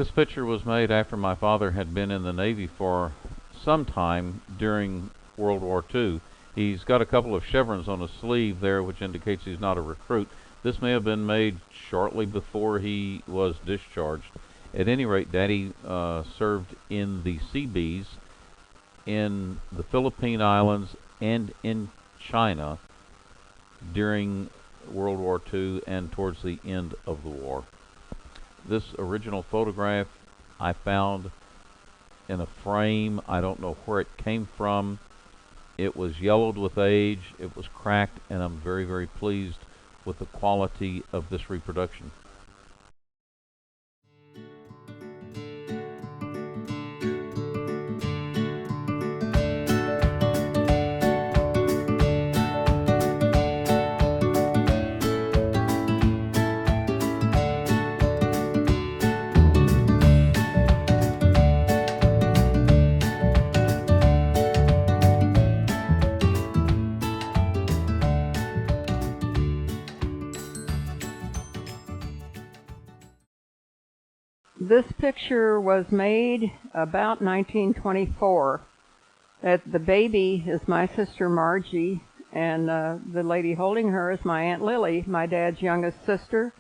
This picture was made after my father had been in the Navy for some time during World War II. He's got a couple of chevrons on his sleeve there, which indicates he's not a recruit. This may have been made shortly before he was discharged. At any rate, Daddy served in the Seabees in the Philippine Islands and in China during World War II and towards the end of the war. This original photograph I found in a frame. I don't know where it came from. It was yellowed with age, it was cracked, and I'm very, very pleased with the quality of this reproduction. This picture was made about 1924. The baby is my sister Margie, and the lady holding her is my Aunt Lily, my dad's youngest sister,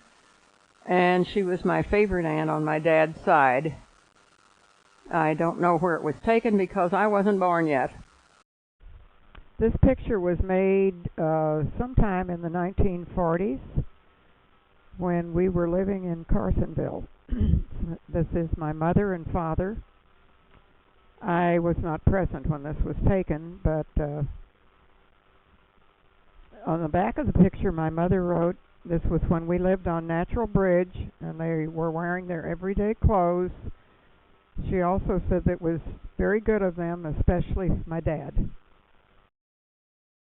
and she was my favorite aunt on my dad's side. I don't know where it was taken because I wasn't born yet. This picture was made sometime in the 1940s when we were living in Carsonville. This is my mother and father. I was not present when this was taken, but on the back of the picture my mother wrote, this was when we lived on Natural Bridge and they were wearing their everyday clothes. She also said that it was very good of them, especially my dad.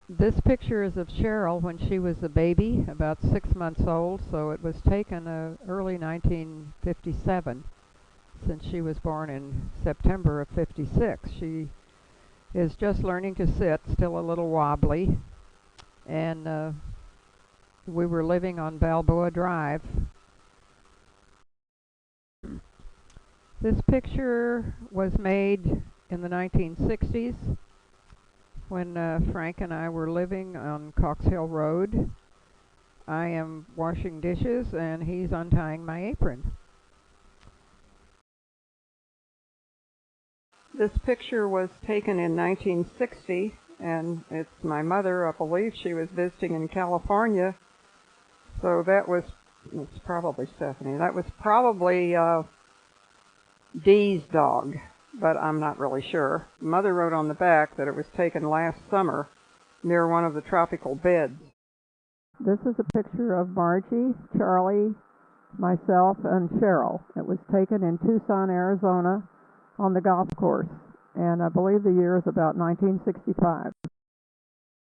This picture is of Cheryl when she was a baby, about 6 months old, so it was taken early 1957, since she was born in September of '56. She is just learning to sit, still a little wobbly, and we were living on Balboa Drive. This picture was made in the 1960s. When Frank and I were living on Cox Hill Road. I am washing dishes and he's untying my apron. This picture was taken in 1960, and it's my mother. I believe she was visiting in California. So it's probably Stephanie. That was probably Dee's dog, but I'm not really sure. Mother wrote on the back that it was taken last summer near one of the tropical beds. This is a picture of Margie, Charlie, myself, and Cheryl. It was taken in Tucson, Arizona on the golf course, and I believe the year is about 1965.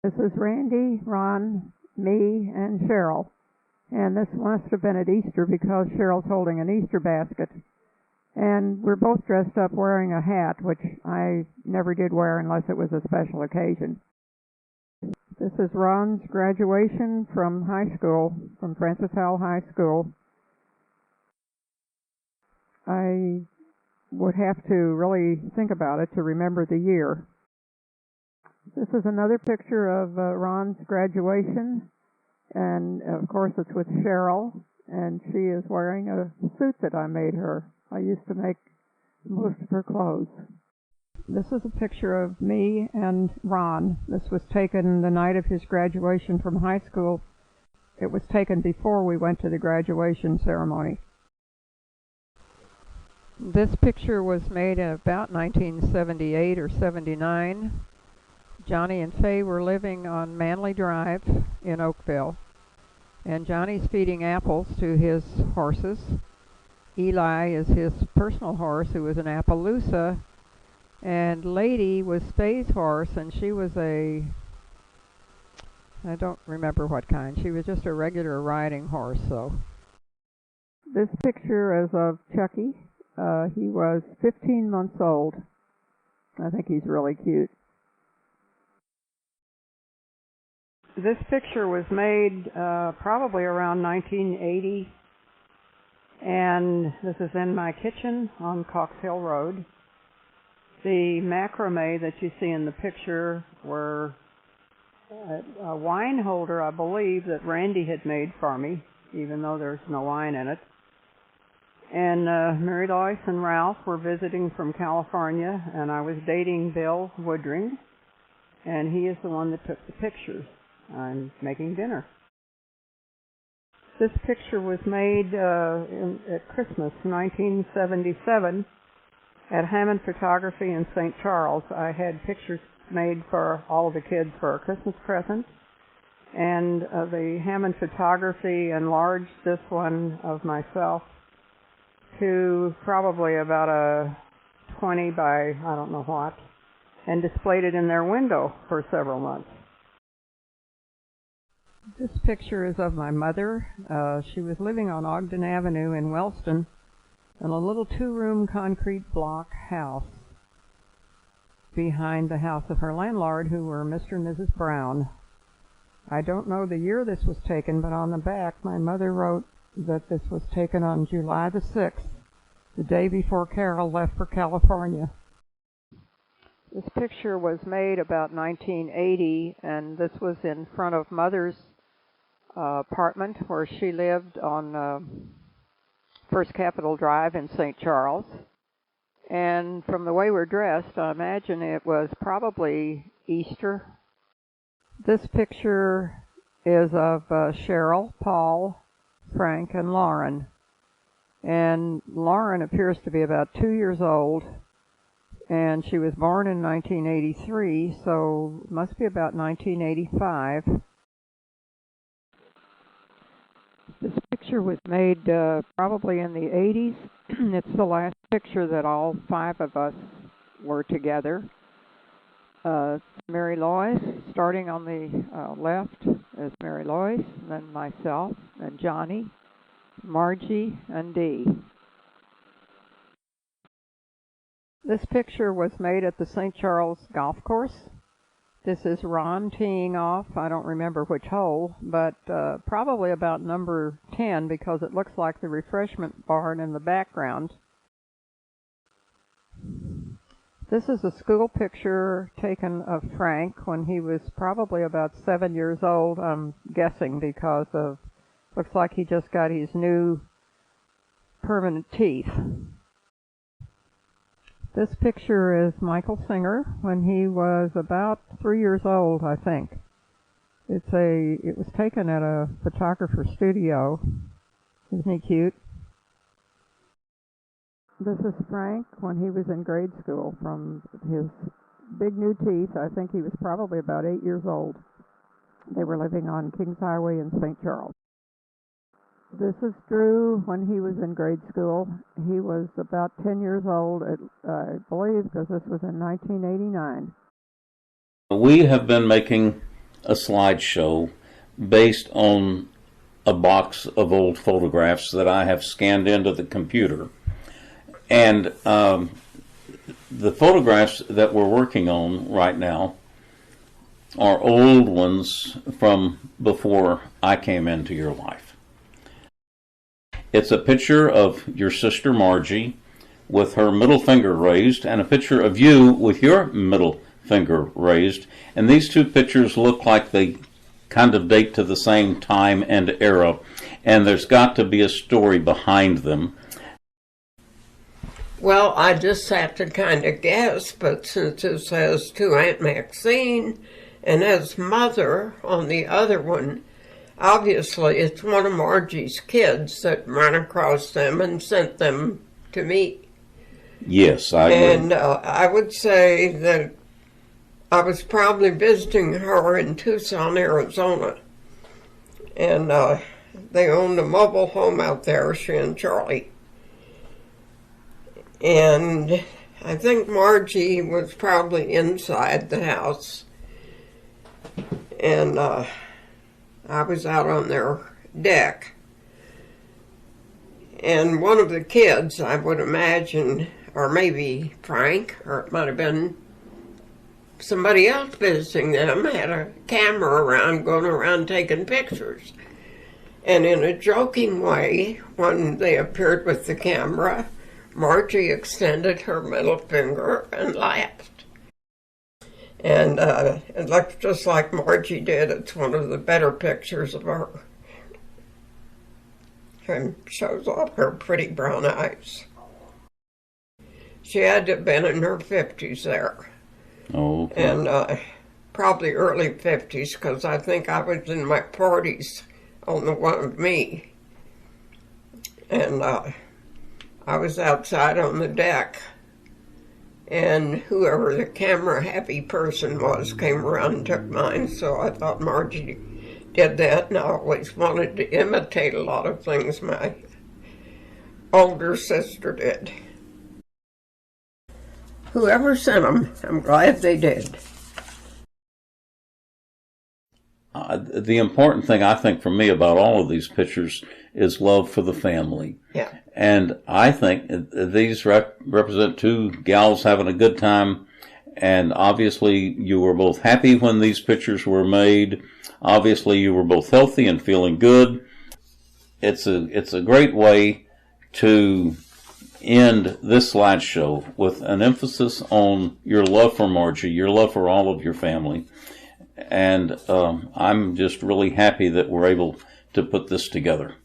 This is Randy, Ron, me, and Cheryl, and this must have been at Easter because Cheryl's holding an Easter basket. And we're both dressed up wearing a hat, which I never did wear unless it was a special occasion. This is Ron's graduation from high school, from Francis Howell High School. I would have to really think about it to remember the year. This is another picture of Ron's graduation, and of course it's with Cheryl, and she is wearing a suit that I made her. I used to make most of her clothes. This is a picture of me and Ron. This was taken the night of his graduation from high school. It was taken before we went to the graduation ceremony. This picture was made in about 1978 or 79. Johnny and Faye were living on Manley Drive in Oakville, and Johnny's feeding apples to his horses. Eli is his personal horse, who was an Appaloosa, and Lady was Faye's horse, and she was I don't remember what kind. She was just a regular riding horse. So this picture is of Chucky. He was 15 months old. I think he's really cute. This picture was made probably around 1980. And this is in my kitchen on Cox Hill Road. The macrame that you see in the picture were a wine holder, I believe, that Randy had made for me, even though there's no wine in it. And Mary Lois and Ralph were visiting from California, and I was dating Bill Woodring, and he is the one that took the pictures. I'm making dinner. This picture was made at Christmas 1977 at Hammond Photography in St. Charles. I had pictures made for all of the kids for a Christmas present, and the Hammond Photography enlarged this one of myself to probably about a 20 by I don't know what, and displayed it in their window for several months. This picture is of my mother. She was living on Ogden Avenue in Wellston in a little 2-room concrete block house behind the house of her landlord, who were Mr. and Mrs. Brown. I don't know the year this was taken, but on the back my mother wrote that this was taken on July the 6th, the day before Carol left for California. This picture was made about 1980, and this was in front of Mother's apartment where she lived on First Capitol Drive in St. Charles. And from the way we're dressed, I imagine it was probably Easter. This picture is of Cheryl, Paul, Frank, and Lauren. And Lauren appears to be about 2 years old, and she was born in 1983, so it must be about 1985. This picture was made probably in the 80s. It's the last picture that all 5 of us were together. Mary Lois, starting on the left is Mary Lois, and then myself, and Johnny, Margie, and Dee. This picture was made at the St. Charles Golf Course. This is Ron teeing off, I don't remember which hole, but probably about number 10, because it looks like the refreshment barn in the background. This is a school picture taken of Frank when he was probably about 7 years old, I'm guessing, because of, looks like he just got his new permanent teeth. This picture is Michael Singer when he was about 3 years old, I think. It was taken at a photographer studio. Isn't he cute? This is Frank when he was in grade school. From his big new teeth, I think he was probably about 8 years old. They were living on Kings Highway in St. Charles. This is Drew when he was in grade school. He was about 10 years old, I believe, because this was in 1989. We have been making a slideshow based on a box of old photographs that I have scanned into the computer. And the photographs that we're working on right now are old ones from before I came into your life. It's a picture of your sister Margie with her middle finger raised, and a picture of you with your middle finger raised. And these 2 pictures look like they kind of date to the same time and era, and there's got to be a story behind them. Well, I just have to kind of guess, but since it says to Aunt Maxine and as mother on the other one, obviously it's one of Margie's kids that ran across them and sent them to me. Yes, I agree. And I would say that I was probably visiting her in Tucson, Arizona. And they owned a mobile home out there, she and Charlie. And I think Margie was probably inside the house. And I was out on their deck. And one of the kids, I would imagine, or maybe Frank, or it might have been somebody else visiting them, had a camera around, going around taking pictures. And in a joking way, when they appeared with the camera, Margie extended her middle finger and laughed. And it looks just like Margie did. It's one of the better pictures of her. And shows off her pretty brown eyes. She had to have been in her 50s there. Oh, okay. And probably early 50s, because I think I was in my 40s on the one of me. And I was outside on the deck, and whoever the camera-happy person was came around and took mine, so I thought Margie did that, and I always wanted to imitate a lot of things my older sister did. Whoever sent them, I'm glad they did. The important thing, I think, for me about all of these pictures is love for the family. Yeah. And I think these represent two gals having a good time. And obviously, you were both happy when these pictures were made. Obviously, you were both healthy and feeling good. It's a great way to end this slideshow with an emphasis on your love for Margie, your love for all of your family. And I'm just really happy that we're able to put this together.